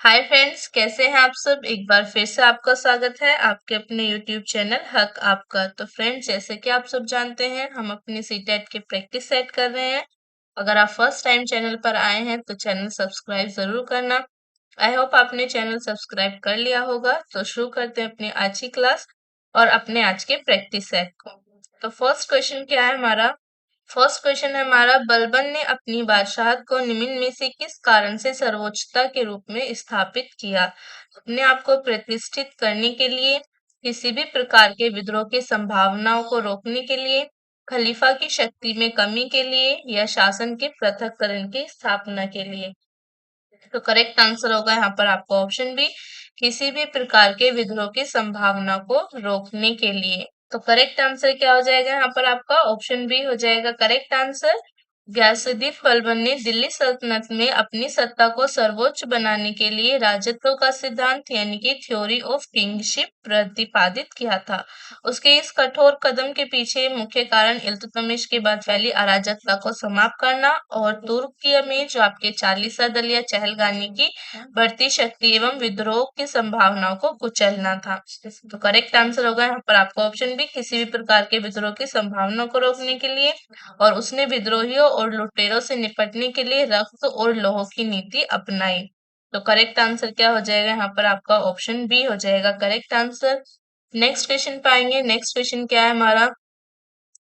Hi friends, कैसे हैं आप सब। एक बार फिर से आपका स्वागत है आपके अपने यूट्यूब चैनल हक आपका। तो फ्रेंड्स, जैसे कि आप सब जानते हैं, हम अपनी सीटेट की प्रैक्टिस सेट कर रहे हैं। अगर आप फर्स्ट टाइम चैनल पर आए हैं तो चैनल सब्सक्राइब जरूर करना। आई होप आपने चैनल सब्सक्राइब कर लिया होगा। तो शुरू करते हैं अपनी आज की क्लास और अपने आज के प्रैक्टिस सेट को। तो फर्स्ट क्वेश्चन क्या है हमारा। फर्स्ट क्वेश्चन है हमारा, बलबन ने अपनी बादशाहत को निम्न में से किस कारण से सर्वोच्चता के रूप में स्थापित किया। अपने आप को प्रतिष्ठित करने के लिए, किसी भी प्रकार के विद्रोह की संभावनाओं को रोकने के लिए, खलीफा की शक्ति में कमी के लिए, या शासन के पृथक्करण की स्थापना के लिए। तो करेक्ट आंसर होगा यहाँ पर आपका ऑप्शन बी, किसी भी प्रकार के विद्रोह की संभावना को रोकने के लिए। तो करेक्ट आंसर क्या हो जाएगा यहाँ पर आपका ऑप्शन बी हो जाएगा करेक्ट आंसर। गयासुद्दीन बलबन ने दिल्ली सल्तनत में अपनी सत्ता को सर्वोच्च बनाने के लिए राजत्व का सिद्धांत यानी कि थ्योरी ऑफ किंगशिप प्रतिपादित किया था। उसके इस कठोर कदम के पीछे मुख्य कारण इल्तुतमिश के बाद फैली अराजकता को समाप्त करना और तुर्की में जो आपके 40 दल या चहलगानी की बढ़ती शक्ति एवं विद्रोह की संभावनाओं को कुचलना था। तो करेक्ट आंसर होगा यहाँ पर आपका ऑप्शन बी, किसी भी प्रकार के विद्रोह की संभावना को रोकने के लिए। और उसने विद्रोहियों और लुटेरों से निपटने के लिए रक्त और लौह की नीति अपनाई। तो करेक्ट आंसर क्या हो जाएगा यहाँ पर आपका ऑप्शन बी हो जाएगा करेक्ट आंसर। नेक्स्ट क्वेश्चन पाएंगे। नेक्स्ट क्वेश्चन क्या है हमारा,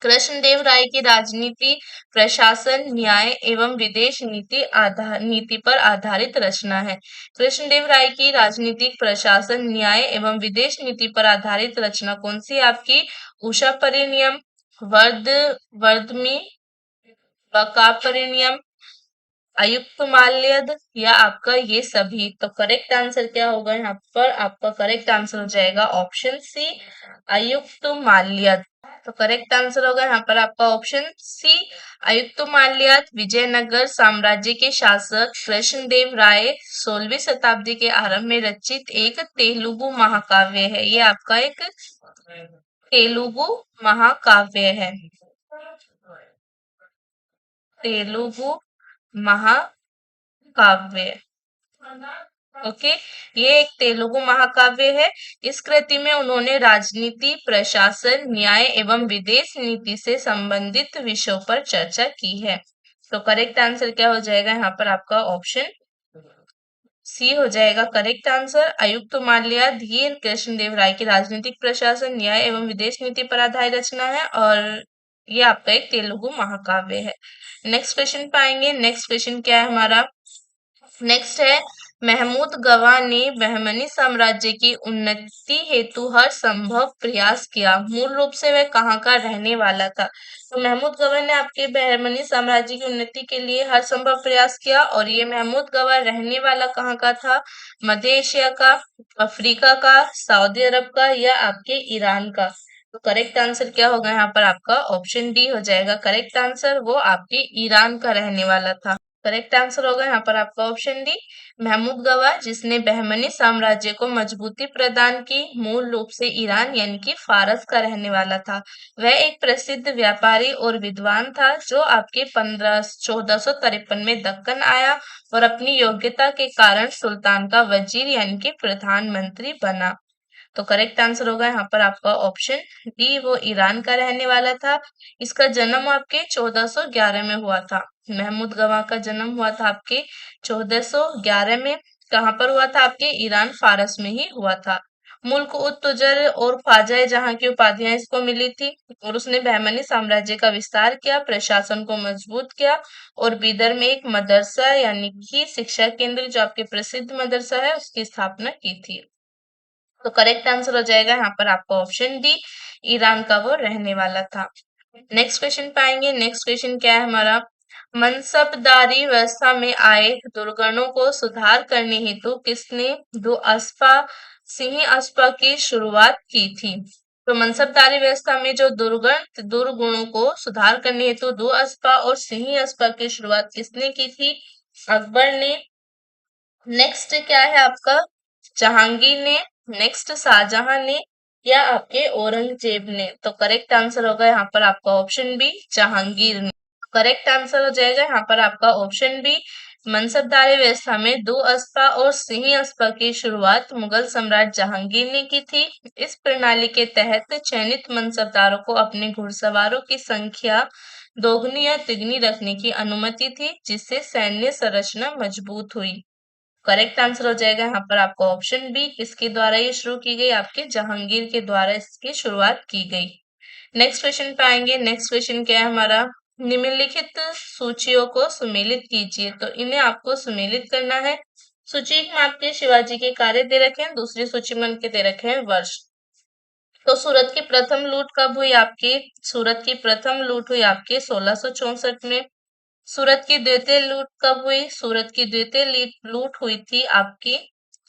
कृष्णदेव राय की राजनीति, प्रशासन, न्याय एवं विदेश नीति पर आधारित रचना है। कृष्णदेव राय की राजनीतिक, प्रशासन, न्याय एवं विदेश नीति पर आधारित रचना कौन सी है आपकी। उषा परिनियम, वर्द वर्दमी, बका परिनियम, आयुक्त माल्यद, या आपका ये सभी। तो करेक्ट आंसर क्या होगा यहाँ पर आपका करेक्ट आंसर हो जाएगा ऑप्शन सी, आयुक्त माल्यद। तो करेक्ट आंसर होगा यहाँ पर आपका ऑप्शन सी, आयुक्त माल्यद विजयनगर साम्राज्य के शासक कृष्णदेव राय 16वीं शताब्दी के आरंभ में रचित एक तेलुगु महाकाव्य है। ये आपका एक तेलुगु महाकाव्य है। तेलुगु महाकाव्य। ओके, ये एक तेलुगु महाकाव्य है। इस कृति में उन्होंने राजनीति, प्रशासन, न्याय एवं विदेश नीति से संबंधित विषयों पर चर्चा की है। तो करेक्ट आंसर क्या हो जाएगा यहाँ पर आपका ऑप्शन सी हो जाएगा करेक्ट आंसर। आयुक्त माल्या धीर कृष्णदेव राय की राजनीतिक, प्रशासन, न्याय एवं विदेश नीति पर आधारित रचना है और ये आपका एक तेलुगु महाकाव्य है। नेक्स्ट क्वेश्चन पाएंगे। नेक्स्ट क्वेश्चन क्या है हमारा, नेक्स्ट है, महमूद गवाह ने बहमनी साम्राज्य की उन्नति हेतु हर संभव प्रयास किया। मूल रूप से वह कहाँ का रहने वाला था। तो महमूद गवाह ने आपके बहमनी साम्राज्य की उन्नति के लिए हर संभव प्रयास किया और ये महमूद गवाह रहने वाला कहाँ का था। मध्य एशिया का, अफ्रीका का, सऊदी अरब का, या आपके ईरान का। तो करेक्ट आंसर क्या होगा यहाँ पर आपका ऑप्शन डी हो जाएगा करेक्ट आंसर, वो आपके ईरान का रहने वाला था। करेक्ट आंसर होगा यहाँ पर आपका ऑप्शन डी, महमूद गवाह जिसने बहमनी साम्राज्य को मजबूती प्रदान की, मूल रूप से ईरान यानी कि फारस का रहने वाला था। वह एक प्रसिद्ध व्यापारी और विद्वान था जो आपके 1453 में दक्कन आया और अपनी योग्यता के कारण सुल्तान का वजीर यानी कि प्रधानमंत्री बना। तो करेक्ट आंसर होगा यहाँ पर आपका ऑप्शन डी, वो ईरान का रहने वाला था। इसका जन्म आपके 1411 में हुआ था। महमूद गवाह का जन्म हुआ था आपके 1411 में। कहाँ पर हुआ था आपके ईरान फारस में ही हुआ था। मुल्क उत तुजर और ख्वाजा जहां की उपाधियां इसको मिली थी और उसने बहमनी साम्राज्य का विस्तार किया, प्रशासन को मजबूत किया और बीदर में एक मदरसा यानी कि शिक्षा केंद्र जो आपके प्रसिद्ध मदरसा है उसकी स्थापना की थी। तो करेक्ट आंसर हो जाएगा यहाँ पर आपका ऑप्शन डी, ईरान का वो रहने वाला था। नेक्स्ट क्वेश्चन पाएंगे। नेक्स्ट क्वेश्चन क्या है हमारा, मनसबदारी व्यवस्था में आए दुर्गुणों को सुधार करने हेतु किसने दो अस्पा सिंह अस्पा की शुरुआत की थी। तो मनसबदारी व्यवस्था में जो दुर्गुणों को सुधार करने हेतु दो अस्पा और सिंह अस्पा की शुरुआत किसने की थी। अकबर ने। नेक्स्ट क्या है आपका, जहांगीर ने। नेक्स्ट शाहजहां ने, या आपके औरंगजेब ने। तो करेक्ट आंसर होगा यहाँ पर आपका ऑप्शन बी, जहांगीर ने। करेक्ट आंसर हो जाएगा यहाँ पर आपका ऑप्शन बी, मनसबदारी व्यवस्था में दो अस्पा और सिंह अस्पा की शुरुआत मुगल सम्राट जहांगीर ने की थी। इस प्रणाली के तहत चयनित मनसबदारों को अपने घुड़सवारों की संख्या दोगुनी या तिगुनी रखने की अनुमति थी, जिससे सैन्य संरचना मजबूत हुई। करेक्ट आंसर हो जाएगा यहाँ पर आपका ऑप्शन बी। किसके द्वारा ये शुरू की गई? आपके जहांगीर के द्वारा इसकी शुरुआत की गई। नेक्स्ट क्वेश्चन पे आएंगे। नेक्स्ट क्वेश्चन क्या है हमारा? निम्नलिखित सूचियों को सुमेलित कीजिए। तो इन्हें आपको सुमेलित करना है। सूची में आपके शिवाजी के कार्य दे रखे हैं, दूसरी सूची में उनके दे रखे हैं वर्ष। तो सूरत की प्रथम लूट कब हुई आपकी? सूरत की प्रथम लूट हुई आपके 1664 में। सूरत की द्वितीय लूट कब हुई? सूरत की द्वितीय लूट हुई थी आपकी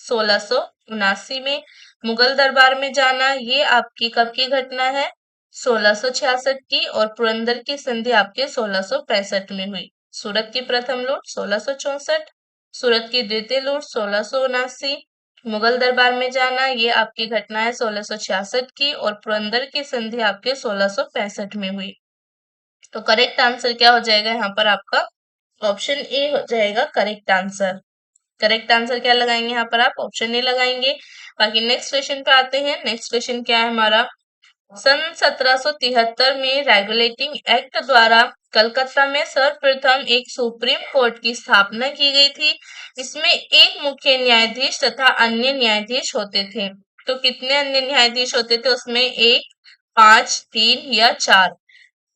1679 में। मुगल दरबार में जाना, ये आपकी कब की घटना है? 1666 की। और पुरंदर की संधि आपके 1665 में हुई। सूरत की प्रथम लूट 1664, सूरत की द्वितीय लूट 1679, मुगल दरबार में जाना, ये आपकी घटना है 1666 की। और पुरंदर की संधि आपके 1665 में हुई। तो करेक्ट आंसर क्या हो जाएगा यहाँ पर आपका? ऑप्शन ए हो जाएगा करेक्ट आंसर। करेक्ट आंसर क्या लगाएंगे यहाँ पर? आप ऑप्शन ए लगाएंगे। बाकी नेक्स्ट क्वेश्चन पे आते हैं। नेक्स्ट क्वेश्चन क्या है हमारा? सन 1773 में रेगुलेटिंग एक्ट द्वारा कलकत्ता में सर्वप्रथम एक सुप्रीम कोर्ट की स्थापना की गई थी। इसमें एक मुख्य न्यायाधीश तथा अन्य न्यायाधीश होते थे। तो कितने अन्य न्यायाधीश होते थे उसमें? एक, पांच, तीन या चार?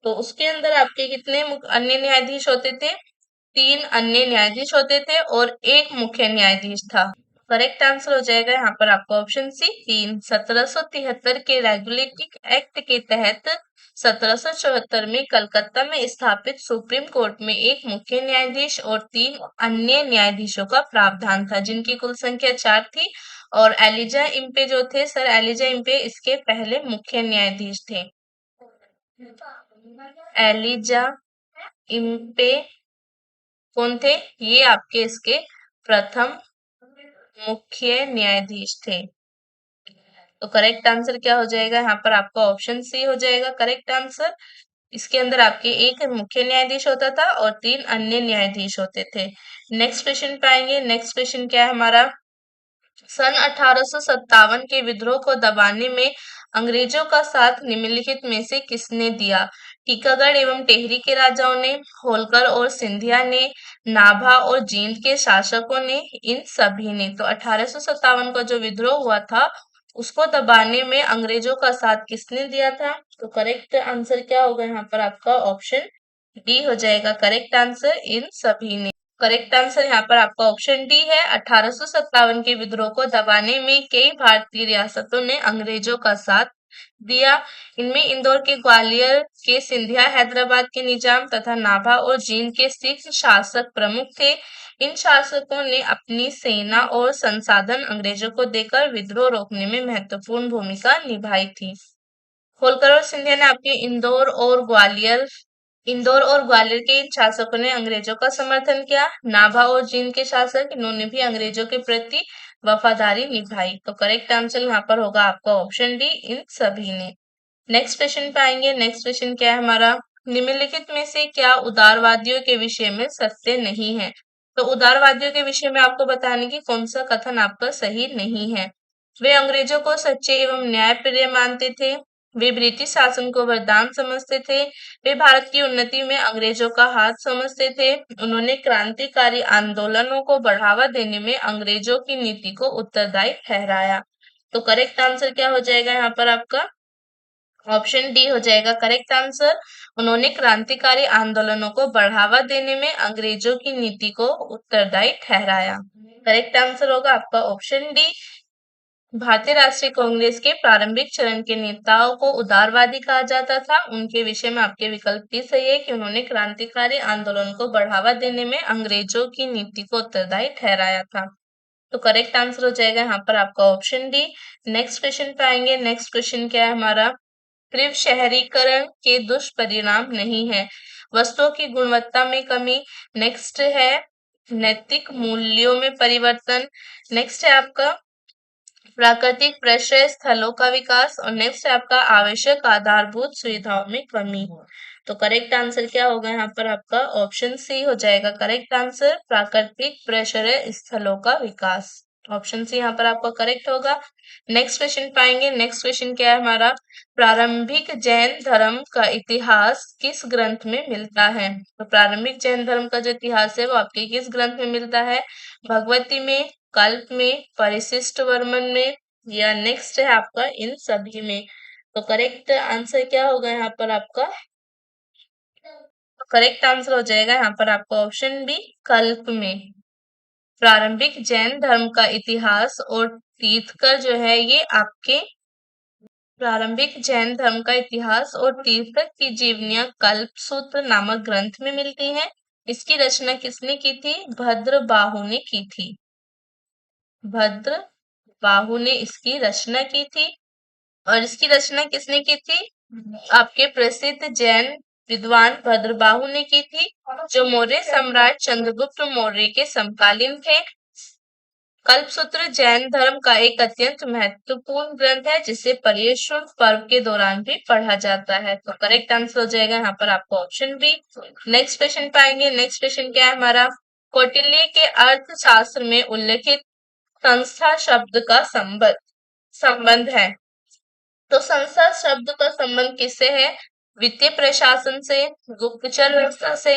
तो उसके अंदर आपके कितने अन्य न्यायाधीश होते थे? तीन अन्य न्यायाधीश होते थे और एक मुख्य न्यायाधीश था। करेक्ट आंसर हो जाएगा यहाँ पर आपका ऑप्शन सी, तीन। 1773 के रेगुलेटिंग एक्ट के तहत 1774 में कलकत्ता में स्थापित सुप्रीम कोर्ट में एक मुख्य न्यायाधीश और तीन अन्य न्यायाधीशों का प्रावधान था, जिनकी कुल संख्या चार थी। और एलिजा इम्पे जो थे, सर एलिजा इम्पे इसके पहले मुख्य न्यायाधीश थे। एलिजा इम्पे कौन थे? ये आपके इसके प्रथम मुख्य न्यायाधीश थे। तो करेक्ट आंसर क्या हो जाएगा यहाँ पर? आपका ऑप्शन सी हो जाएगा करेक्ट आंसर। इसके अंदर आपके एक मुख्य न्यायाधीश होता था और तीन अन्य न्यायाधीश होते थे। नेक्स्ट क्वेश्चन पे आएंगे। नेक्स्ट क्वेश्चन क्या है हमारा? सन 1857 के विद्रोह को दबाने में अंग्रेजों का साथ निम्नलिखित में से किसने दिया? टीकमगढ़ एवं टेहरी के राजाओं ने, होलकर और सिंधिया ने, नाभा और जींद के शासकों ने, इन सभी ने। तो 1857 का जो विद्रोह हुआ था उसको दबाने में अंग्रेजों का साथ किसने दिया था? तो करेक्ट आंसर क्या होगा यहाँ पर? आपका ऑप्शन डी हो जाएगा करेक्ट आंसर, इन सभी ने। करेक्ट आंसर यहाँ पर आपका ऑप्शन डी है। 1857 के विद्रोह को दबाने में कई भारतीय रियासतों ने अंग्रेजों का साथ दिया। इनमें इंदौर के ग्वालियर के सिंधिया, हैदराबाद के निजाम तथा नाभा और जींद के सिख शासक प्रमुख थे। इन शासकों ने अपनी सेना और संसाधन अंग्रेजों को देकर विद्रोह रोकने में महत्वपूर्ण भूमिका निभाई थी। होलकर और सिंधिया ने आपके इंदौर और ग्वालियर के इन शासकों ने अंग्रेजों का समर्थन किया। नाभा और जींद के शासक, इन्होंने भी अंग्रेजों के प्रति वफादारी निभाई। तो करेक्ट आंसर यहाँ पर होगा आपका ऑप्शन डी, इन सभी ने। नेक्स्ट क्वेश्चन पे आएंगे। नेक्स्ट क्वेश्चन क्या है हमारा? निम्नलिखित में से क्या उदारवादियों के विषय में सत्य नहीं है? तो उदारवादियों के विषय में आपको बताने की कौन सा कथन आपका सही नहीं है? वे अंग्रेजों को सच्चे एवं न्यायप्रिय मानते थे। वे ब्रिटिश शासन को वरदान समझते थे। वे भारत की उन्नति में अंग्रेजों का हाथ समझते थे। उन्होंने क्रांतिकारी आंदोलनों को बढ़ावा देने में अंग्रेजों की नीति को उत्तरदायी ठहराया। तो करेक्ट आंसर क्या हो जाएगा यहाँ पर आपका? ऑप्शन डी हो जाएगा करेक्ट आंसर। उन्होंने क्रांतिकारी आंदोलनों को बढ़ावा देने में अंग्रेजों की नीति को उत्तरदायी ठहराया। करेक्ट आंसर होगा आपका ऑप्शन डी। भारतीय राष्ट्रीय कांग्रेस के प्रारंभिक चरण के नेताओं को उदारवादी कहा जाता था। उनके विषय में आपके विकल्प भी सही है कि उन्होंने क्रांतिकारी आंदोलन को बढ़ावा देने में अंग्रेजों की नीति को उत्तरदायी ठहराया था। तो करेक्ट आंसर हो जाएगा यहाँ पर आपका ऑप्शन डी। नेक्स्ट क्वेश्चन पे आएंगे। नेक्स्ट क्वेश्चन क्या है हमारा? तीव्र शहरीकरण के दुष्परिणाम नहीं है। वस्तुओं की गुणवत्ता में कमी। नेक्स्ट है नैतिक मूल्यों में परिवर्तन। नेक्स्ट है आपका प्राकृतिक प्रश्रय स्थलों का विकास। और नेक्स्ट है आपका आवश्यक आधारभूत सुविधाओं में कमी। तो करेक्ट आंसर क्या होगा यहाँ पर आपका ऑप्शन सी हो जाएगा करेक्ट आंसर, प्राकृतिक प्रशरय स्थलों का विकास। ऑप्शन सी यहाँ पर आपका करेक्ट होगा। नेक्स्ट क्वेश्चन पाएंगे। नेक्स्ट क्वेश्चन क्या है हमारा, प्रारंभिक जैन धर्म का इतिहास किस ग्रंथ में मिलता है? तो प्रारंभिक जैन धर्म का जो इतिहास है वो आपके किस ग्रंथ में मिलता है? भगवती में, कल्प में, परिशिष्ट वर्मन में, या नेक्स्ट है आपका इन सभी में। तो करेक्ट आंसर क्या होगा यहाँ पर आपका? करेक्ट आंसर हो जाएगा यहाँ पर आपका ऑप्शन बी, कल्प में। प्रारंभिक जैन धर्म का इतिहास और तीर्थकर जो है ये आपके प्रारंभिक जैन धर्म का इतिहास और तीर्थकर की जीवनियां कल्पसूत्र नामक ग्रंथ में मिलती हैं। इसकी रचना किसने की थी? भद्रबाहु ने की थी। भद्रबाहु ने इसकी रचना की थी। और इसकी रचना किसने की थी? आपके प्रसिद्ध जैन विद्वान भद्रबाहु ने की थी, जो मौर्य सम्राट चंद्रगुप्त मौर्य के समकालीन थे। कल्पसूत्र जैन धर्म का एक अत्यंत महत्वपूर्ण ग्रंथ है, जिसे पर्युषण पर्व के दौरान भी पढ़ा जाता है। तो करेक्ट आंसर हो जाएगा यहाँ पर आपको ऑप्शन बी। नेक्स्ट क्वेश्चन पाएंगे। नेक्स्ट क्वेश्चन क्या है हमारा, कौटिल्य के अर्थशास्त्र में उल्लेखित संस्था शब्द का संबंध है। तो संस्था शब्द का संबंध किससे है? वित्तीय प्रशासन से, गुप्तचर व्यवस्था से,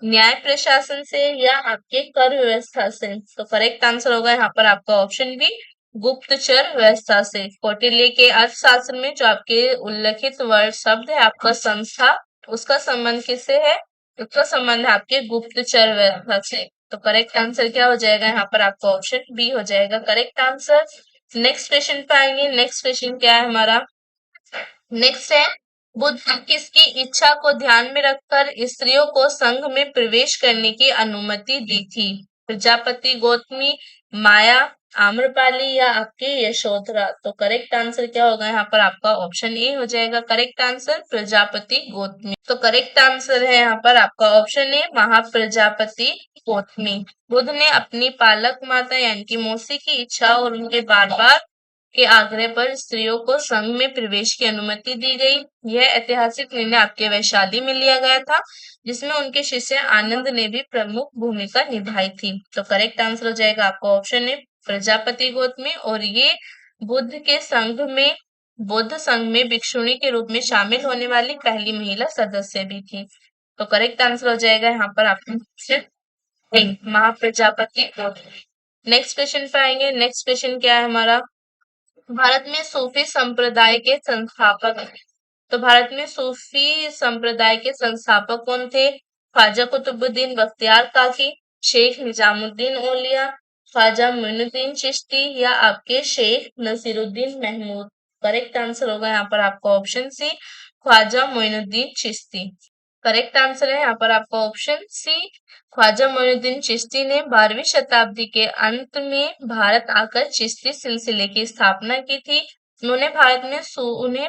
न्याय प्रशासन से, या आपके कर व्यवस्था से। तो करेक्ट आंसर होगा यहाँ पर आपका ऑप्शन बी, गुप्तचर व्यवस्था से। कौटिल्य के अर्थशास्त्र में जो आपके उल्लेखित वर्ड शब्द है आपका संस्था, उसका संबंध किससे है? उसका संबंध है आपके गुप्तचर व्यवस्था से। तो करेक्ट आंसर क्या हो जाएगा यहाँ पर आपका ऑप्शन बी हो जाएगा करेक्ट आंसर। नेक्स्ट क्वेश्चन पाएंगे। नेक्स्ट क्वेश्चन क्या है हमारा, नेक्स्ट है, बुद्ध किसकी इच्छा को ध्यान में रखकर स्त्रियों को संघ में प्रवेश करने की अनुमति दी थी? प्रजापति गौतमी, माया, आम्रपाली, या आपके यशोधरा। तो करेक्ट आंसर क्या होगा यहाँ पर आपका ऑप्शन ए हो जाएगा करेक्ट आंसर, प्रजापति गौतमी। तो करेक्ट आंसर है यहाँ पर आपका ऑप्शन ए, महाप्रजापति गौतमी। बुद्ध ने अपनी पालक माता यानी कि मौसी की इच्छा और उनके बार बार के आग्रह पर स्त्रियों को संघ में प्रवेश की अनुमति दी गई। यह ऐतिहासिक निर्णय आपके वैशाली में लिया गया था, जिसमें उनके शिष्य आनंद ने भी प्रमुख भूमिका निभाई थी। तो करेक्ट आंसर हो जाएगा आपका ऑप्शन ए, प्रजापति गौतमी। और ये बुद्ध के संघ में बौद्ध संघ में भिक्षुणी के रूप में शामिल होने वाली पहली महिला सदस्य भी थी। तो करेक्ट आंसर हो जाएगा यहाँ पर आपका महाप्रजापति गौतमी। नेक्स्ट क्वेश्चन पे आएंगे। नेक्स्ट क्वेश्चन क्या है हमारा, भारत में सूफी संप्रदाय के संस्थापक। तो भारत में सूफी संप्रदाय के संस्थापक कौन थे? ख्वाजा कुतुबुद्दीन बख्तियार काकी, शेख निजामुद्दीन औलिया, ख्वाजा मोइनुद्दीन चिश्ती, या आपके शेख नसीरुद्दीन महमूद। करेक्ट आंसर होगा यहाँ पर आपका option C, Khwaja Moinuddin Chishti. Correct answer है यहाँ पर आपका ऑप्शन सी, ख्वाजा मोइनुद्दीन चिश्ती ने 12वीं शताब्दी के अंत में भारत आकर चिश्ती सिलसिले की स्थापना की थी। उन्हें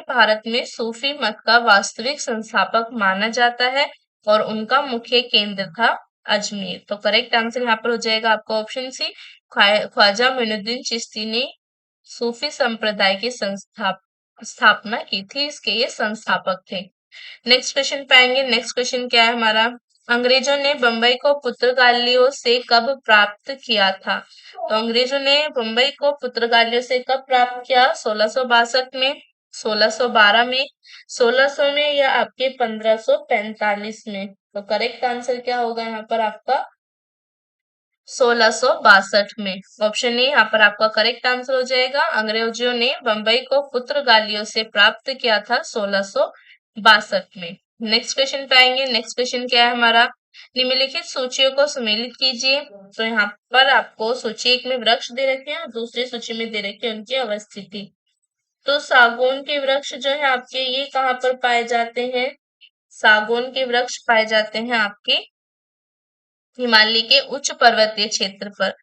भारत में सूफी मत का वास्तविक संस्थापक माना जाता है और उनका मुख्य केंद्र था अजमेर। तो करेक्ट आंसर यहाँ पर हो जाएगा आपका ऑप्शन सी, ख्वाजा मोइनुद्दीन चिश्ती ने सूफी संप्रदाय की स्थापना की थी, इसके ये संस्थापक थे। नेक्स्ट क्वेश्चन पाएंगे। नेक्स्ट क्वेश्चन क्या है हमारा, अंग्रेजों ने बंबई को पुर्तगालियों से कब प्राप्त किया था? तो अंग्रेजों ने बंबई को पुर्तगालियों से कब प्राप्त किया? 1662 में, 1612 में, 1600 में, या आपके 1545 में। तो करेक्ट आंसर क्या होगा यहाँ पर आपका 1662 में। ऑप्शन ए यहाँ पर आपका करेक्ट आंसर हो जाएगा। अंग्रेजों ने बंबई को पुर्तगालियों से प्राप्त किया था 1662 में। नेक्स्ट क्वेश्चन पे आएंगे। नेक्स्ट क्वेश्चन क्या है हमारा, निम्नलिखित सूचियों को सम्मिलित कीजिए। तो यहाँ पर आपको सूची एक में वृक्ष दे रखे हैं और दूसरी सूची में दे रखे हैं उनकी अवस्थिति। तो सागौन के वृक्ष जो है आपके ये कहाँ पर पाए जाते हैं? सागौन के वृक्ष पाए जाते हैं आपके हिमालय के उच्च पर्वतीय क्षेत्र पर।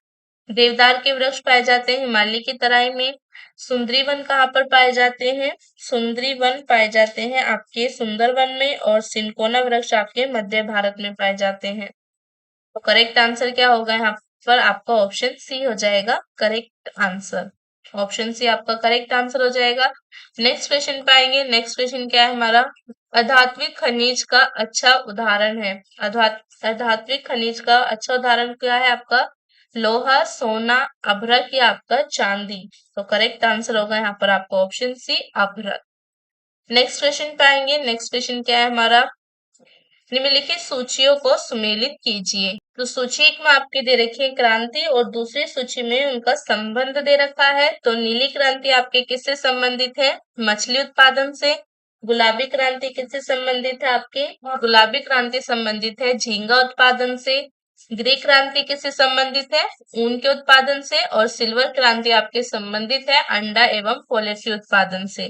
देवदार के वृक्ष पाए जाते हैं हिमालय की तराई में। सुंदरी वन कहाँ पर पाए जाते हैं? सुंदरी वन पाए जाते हैं आपके सुंदरवन में। और सिनकोना वृक्ष आपके मध्य भारत में पाए जाते हैं। तो करेक्ट आंसर क्या होगा यहाँ पर आपका ऑप्शन सी हो जाएगा करेक्ट आंसर। ऑप्शन सी आपका करेक्ट आंसर हो जाएगा। नेक्स्ट क्वेश्चन पाएंगे। नेक्स्ट क्वेश्चन क्या है हमारा, अधात्विक खनिज का अच्छा उदाहरण है। अधात्विक खनिज का अच्छा उदाहरण क्या है आपका? लोहा, सोना, अभ्रक या आपका चांदी। तो करेक्ट आंसर होगा यहाँ पर आपका ऑप्शन सी, अभ्रक। नेक्स्ट क्वेश्चन पे आएंगे। नेक्स्ट क्वेश्चन क्या है हमारा? निम्नलिखित सूचियों को सुमेलित कीजिए। तो सूची एक में आपके दे रखी है क्रांति और दूसरी सूची में उनका संबंध दे रखा है। तो नीली क्रांति आपके किससे संबंधित है? मछली उत्पादन से। गुलाबी क्रांति किससे संबंधित है आपके? गुलाबी क्रांति संबंधित है झींगा उत्पादन से। ग्रे क्रांति किससे संबंधित है? ऊन के उत्पादन से। और सिल्वर क्रांति आपके संबंधित है अंडा एवं पोल्ट्री उत्पादन से।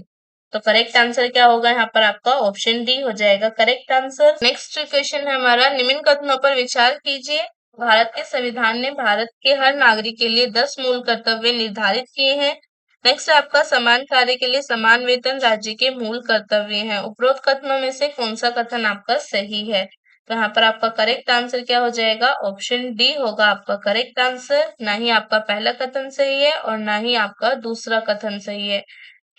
तो करेक्ट आंसर क्या होगा यहाँ पर आपका? ऑप्शन डी हो जाएगा करेक्ट आंसर। नेक्स्ट क्वेश्चन है हमारा, निम्न कथनों पर विचार कीजिए। भारत के संविधान ने भारत के हर नागरिक के लिए 10 मूल कर्तव्य निर्धारित किए हैं। नेक्स्ट आपका, समान कार्य के लिए समान वेतन राज्य के मूल कर्तव्य हैं। उपरोक्त कथनों में से कौन सा कथन आपका सही है? तो यहाँ पर आपका करेक्ट आंसर क्या हो जाएगा? ऑप्शन डी होगा आपका करेक्ट आंसर। ना ही आपका पहला कथन सही है और ना ही आपका दूसरा कथन सही है,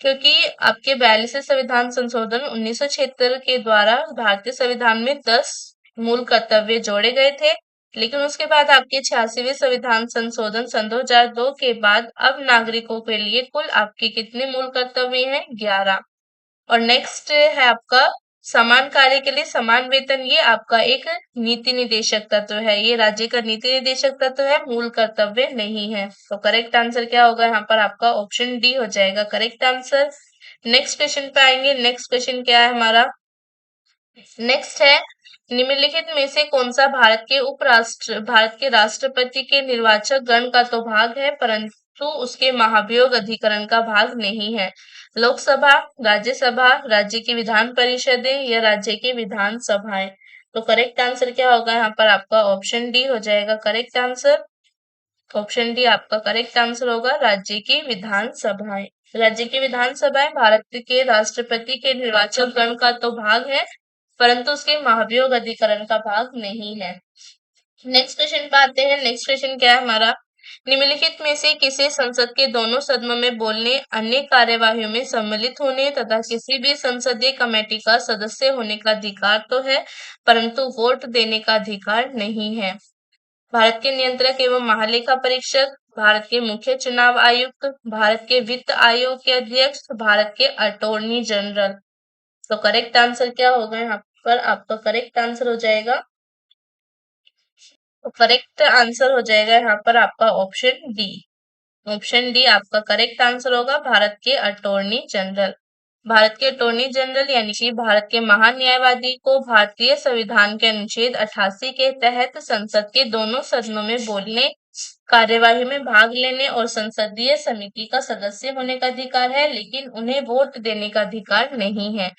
क्योंकि आपके 42वें संविधान संशोधन 1976 के द्वारा भारतीय संविधान में 10 मूल कर्तव्य जोड़े गए थे, लेकिन उसके बाद आपके 86वें संविधान संशोधन सन 2002 के बाद अब नागरिकों के लिए कुल आपके कितने मूल कर्तव्य हैं? 11। और नेक्स्ट है आपका, समान कार्य के लिए समान वेतन। ये आपका एक नीति निदेशक तत्व है, ये राज्य का नीति निदेशक तत्व है, मूल कर्तव्य नहीं है। तो करेक्ट आंसर क्या होगा यहाँ पर आपका? ऑप्शन डी हो जाएगा करेक्ट आंसर। नेक्स्ट क्वेश्चन पे आएंगे। नेक्स्ट क्वेश्चन क्या है हमारा? नेक्स्ट है, निम्नलिखित में से कौन सा भारत के राष्ट्रपति के निर्वाचक गण का तो भाग है, परंतु उसके महाभियोग अधिकरण का भाग नहीं है? लोकसभा, राज्यसभा, राज्य की विधान परिषदें या राज्य की विधान सभाएं। तो करेक्ट आंसर क्या होगा यहाँ पर आपका? ऑप्शन डी हो जाएगा करेक्ट आंसर। ऑप्शन डी आपका करेक्ट आंसर होगा, राज्य की विधानसभाएं। राज्य की विधानसभाएं भारत के राष्ट्रपति के निर्वाचक गण का तो भाग है, परंतु उसके महाभियोग अधिकरण का भाग नहीं है। नेक्स्ट क्वेश्चन पे आते हैं। नेक्स्ट क्वेश्चन क्या है हमारा? निम्नलिखित में से किसे संसद के दोनों सदनों में बोलने, अन्य कार्यवाहियों में सम्मिलित होने तथा किसी भी संसदीय कमेटी का सदस्य होने का अधिकार तो है, परंतु वोट देने का अधिकार नहीं है? भारत के नियंत्रक एवं महालेखा परीक्षक, भारत के मुख्य चुनाव आयुक्त, भारत के वित्त आयोग के अध्यक्ष, भारत के अटॉर्नी जनरल। तो करेक्ट आंसर क्या होगा यहाँ पर? आपका करेक्ट आंसर हो जाएगा, तो करेक्ट आंसर हो जाएगा यहाँ पर आपका ऑप्शन डी। ऑप्शन डी आपका करेक्ट आंसर होगा, भारत के अटॉर्नी जनरल। भारत के अटॉर्नी जनरल यानी कि भारत के महान न्यायवादी को भारतीय संविधान के अनुच्छेद 88 के तहत संसद के दोनों सदनों में बोलने, कार्यवाही में भाग लेने और संसदीय समिति का सदस्य होने का अधिकार है, लेकिन उन्हें वोट देने का अधिकार नहीं है।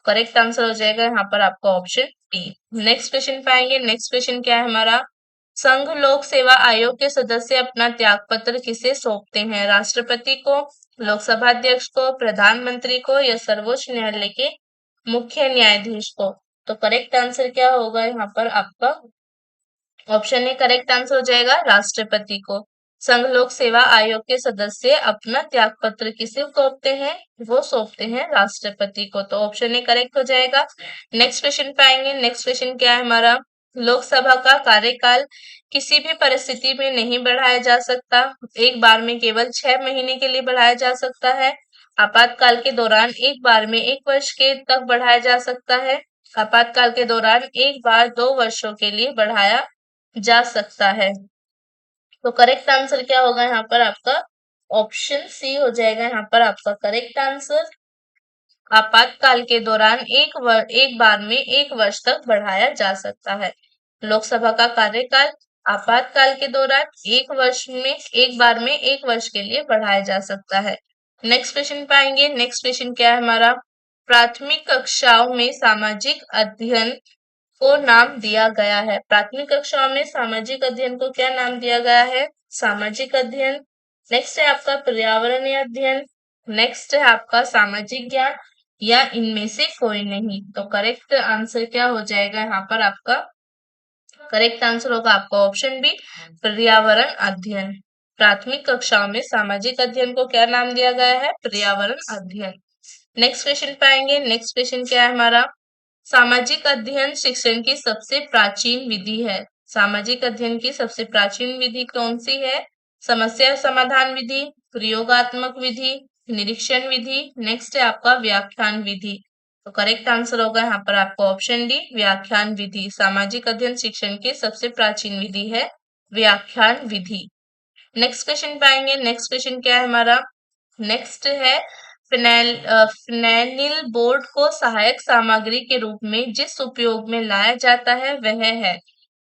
करेक्ट आंसर हो जाएगा यहाँ पर आपका ऑप्शन डी। नेक्स्ट क्वेश्चन पाएंगे। नेक्स्ट क्वेश्चन क्या है हमारा? संघ लोक सेवा आयोग के सदस्य अपना त्याग पत्र किसे सौंपते हैं? राष्ट्रपति को, लोकसभा अध्यक्ष को, प्रधानमंत्री को या सर्वोच्च न्यायालय के मुख्य न्यायाधीश को? तो करेक्ट आंसर क्या होगा यहाँ पर आपका? ऑप्शन ए करेक्ट आंसर हो जाएगा, राष्ट्रपति को। संघ लोक सेवा आयोग के सदस्य अपना त्याग पत्र किसे सौंपते हैं? वो सौंपते हैं राष्ट्रपति को। तो ऑप्शन ए करेक्ट हो जाएगा। नेक्स्ट क्वेश्चन पे आएंगे। नेक्स्ट क्वेश्चन क्या है हमारा? लोकसभा का कार्यकाल किसी भी परिस्थिति में नहीं बढ़ाया जा सकता, एक बार में केवल 6 महीने के लिए बढ़ाया जा सकता है। आपातकाल के दौरान एक बार में 1 वर्ष के तक बढ़ाया जा सकता है। आपातकाल के दौरान एक बार 2 वर्षों के लिए बढ़ाया जा सकता है। तो करेक्ट आंसर क्या होगा यहाँ पर आपका? ऑप्शन सी हो जाएगा यहाँ पर आपका करेक्ट आंसर। आपातकाल के दौरान एक बार में 1 वर्ष तक बढ़ाया जा सकता है। लोकसभा का कार्यकाल आपातकाल के दौरान 1 वर्ष में एक बार में 1 वर्ष के लिए बढ़ाया जा सकता है। नेक्स्ट क्वेश्चन पाएंगे। नेक्स्ट क्वेश्चन क्या है हमारा? प्राथमिक कक्षाओं में सामाजिक अध्ययन को नाम दिया गया है। प्राथमिक कक्षाओं में सामाजिक अध्ययन को क्या नाम दिया गया है? सामाजिक अध्ययन। नेक्स्ट है आपका पर्यावरणीय अध्ययन। नेक्स्ट है आपका सामाजिक ज्ञान या इनमें से कोई नहीं। तो करेक्ट आंसर क्या हो जाएगा यहाँ पर आपका? करेक्ट आंसर होगा आपका ऑप्शन बी, पर्यावरण अध्ययन। प्राथमिक कक्षाओं में सामाजिक अध्ययन को क्या नाम दिया गया है? पर्यावरण अध्ययन। नेक्स्ट क्वेश्चन पाएंगे। नेक्स्ट क्वेश्चन क्या है हमारा? सामाजिक अध्ययन शिक्षण की सबसे प्राचीन विधि है। सामाजिक अध्ययन की सबसे प्राचीन विधि कौन सी है? समस्या समाधान विधि, प्रयोगात्मक विधि, निरीक्षण विधि, नेक्स्ट है आपका व्याख्यान विधि। तो करेक्ट आंसर होगा यहाँ पर आपका ऑप्शन डी, व्याख्यान विधि। सामाजिक अध्ययन शिक्षण की सबसे प्राचीन विधि है व्याख्यान विधि। नेक्स्ट क्वेश्चन पाएंगे। नेक्स्ट क्वेश्चन क्या है हमारा? नेक्स्ट है फिनैलिल बोर्ड को सहायक सामग्री के रूप में जिस उपयोग में लाया जाता है वह है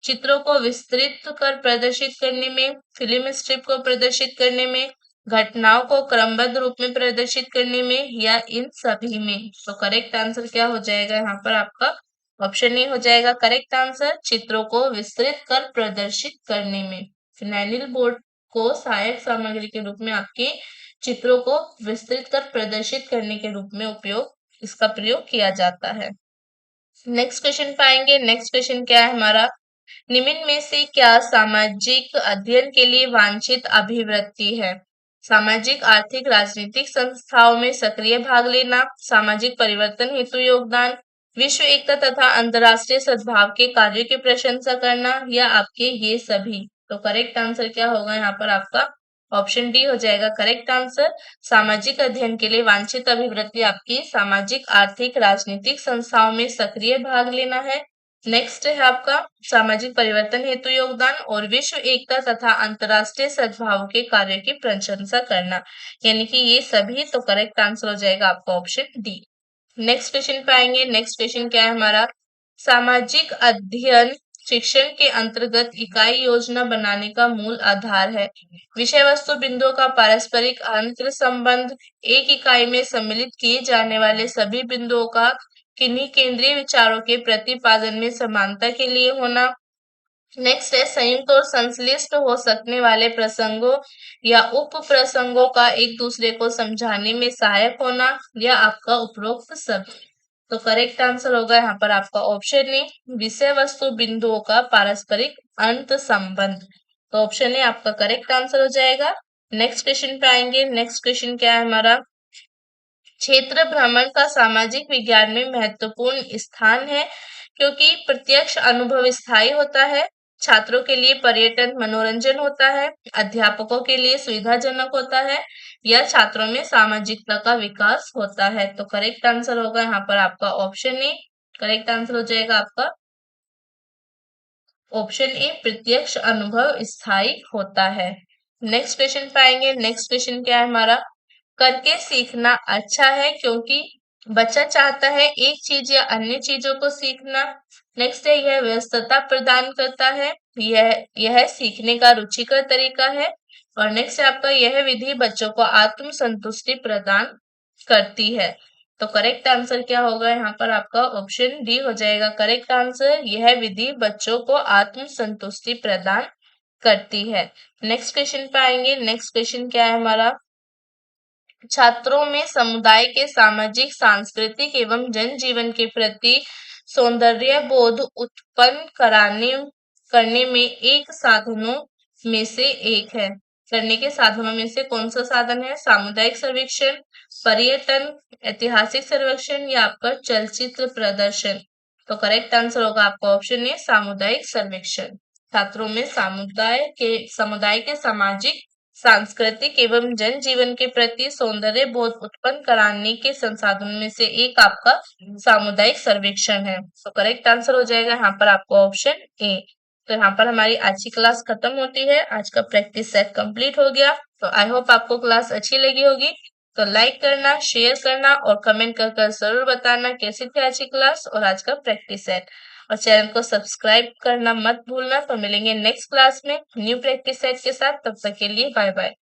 चित्रों को विस्तृत कर प्रदर्शित करने में, फिल्म स्ट्रिप को प्रदर्शित करने में, घटनाओं को क्रमबद्ध रूप में प्रदर्शित करने में, या इन सभी में। तो करेक्ट आंसर क्या हो जाएगा यहाँ पर आपका? ऑप्शन ए हो जाएगा करेक्ट आंसर, चित्रों को विस्तृत कर प्रदर्शित करने में। फिनाइलिल बोर्ड को सहायक सामग्री के रूप में आपके चित्रों को विस्तृत कर प्रदर्शित करने के रूप में इसका प्रयोग किया जाता है। नेक्स्ट क्वेश्चन पाएंगे। नेक्स्ट क्वेश्चन क्या है हमारा? निम्न में से क्या सामाजिक अध्ययन के लिए वांछित अभिवृत्ति है? सामाजिक, आर्थिक, राजनीतिक संस्थाओं में सक्रिय भाग लेना, सामाजिक परिवर्तन हेतु योगदान, विश्व एकता तथा अंतरराष्ट्रीय सद्भाव के कार्यों की प्रशंसा करना, या आपके ये सभी। तो करेक्ट आंसर क्या होगा यहाँ पर आपका? ऑप्शन डी हो जाएगा करेक्ट आंसर। सामाजिक अध्ययन के लिए वांछित अभिवृत्ति आपकी सामाजिक, आर्थिक, राजनीतिक संस्थाओं में सक्रिय भाग लेना है। नेक्स्ट है आपका सामाजिक परिवर्तन हेतु योगदान और विश्व एकता तथा अंतरराष्ट्रीय सद्भाव के कार्यों की प्रशंसा करना, यानी कि ये सभी। तो करेक्ट आंसर हो जाएगा आपका ऑप्शन डी। नेक्स्ट क्वेश्चन पे आएंगे। नेक्स्ट क्वेश्चन क्या है हमारा? सामाजिक अध्ययन शिक्षण के अंतर्गत इकाई योजना बनाने का मूल आधार है। विषय वस्तु बिंदुओं का पारस्परिक अंतर संबंध, एक इकाई में सम्मिलित किए जाने वाले सभी बिंदुओं का किन्हीं केंद्रीय विचारों के प्रतिपादन में समानता के लिए होना। नेक्स्ट है संयुक्त और संश्लिष्ट हो सकने वाले प्रसंगों या उप प्रसंगों का एक दूसरे को समझाने में सहायक होना, या आपका उपरोक्त सब। तो करेक्ट आंसर होगा यहाँ पर आपका ऑप्शन ए, विषय वस्तु बिंदुओं का पारस्परिक अंत संबंध। तो ऑप्शन ए आपका करेक्ट आंसर हो जाएगा। नेक्स्ट क्वेश्चन पे आएंगे। नेक्स्ट क्वेश्चन क्या है हमारा? क्षेत्र भ्रमण का सामाजिक विज्ञान में महत्वपूर्ण स्थान है क्योंकि प्रत्यक्ष अनुभव स्थायी होता है, छात्रों के लिए पर्यटन मनोरंजन होता है, अध्यापकों के लिए सुविधाजनक होता है, या छात्रों में सामाजिकता का विकास होता है। तो करेक्ट आंसर होगा यहाँ पर आपका ऑप्शन ए। करेक्ट आंसर हो जाएगा आपका ऑप्शन ए, प्रत्यक्ष अनुभव स्थायी होता है। नेक्स्ट क्वेश्चन पाएंगे। नेक्स्ट क्वेश्चन क्या है हमारा? करके सीखना अच्छा है क्योंकि बच्चा चाहता है एक चीज या अन्य चीजों को सीखना। नेक्स्ट है यह व्यस्तता प्रदान करता है, यह सीखने का रुचिकर तरीका है। और नेक्स्ट है आपका यह विधि बच्चों को आत्म संतुष्टि प्रदान करती है। तो करेक्ट आंसर क्या होगा यहाँ पर आपका? ऑप्शन डी हो जाएगा करेक्ट आंसर, यह विधि बच्चों को आत्म संतुष्टि प्रदान करती है। नेक्स्ट क्वेश्चन पे आएंगे। नेक्स्ट क्वेश्चन क्या है हमारा? छात्रों में समुदाय के सामाजिक, सांस्कृतिक एवं जनजीवन के प्रति सौंदर्य बोध उत्पन्न करने में एक साधनों में से एक है। करने के साधनों में से कौन सा साधन है? सामुदायिक सर्वेक्षण, पर्यटन, ऐतिहासिक सर्वेक्षण, या आपका चलचित्र प्रदर्शन। तो करेक्ट आंसर होगा आपका ऑप्शन ए, सामुदायिक सर्वेक्षण। छात्रों में समुदाय के सामाजिक, सांस्कृतिक एवं जनजीवन के प्रति सौंदर्य बोध उत्पन्न कराने के संसाधनों में से एक आपका सामुदायिक सर्वेक्षण है। तो करेक्ट आंसर हो जाएगा यहाँ पर आपको ऑप्शन ए। तो यहाँ पर हमारी आज की क्लास खत्म होती है। आज का प्रैक्टिस सेट कंप्लीट हो गया। तो आई होप आपको क्लास अच्छी लगी होगी। तो लाइक करना, शेयर करना और कमेंट कर जरूर बताना कैसी थी आज की क्लास और आज का प्रैक्टिस सेट। और चैनल को सब्सक्राइब करना मत भूलना। तो मिलेंगे नेक्स्ट क्लास में न्यू प्रैक्टिस सेट के साथ। तब तक के लिए बाय बाय।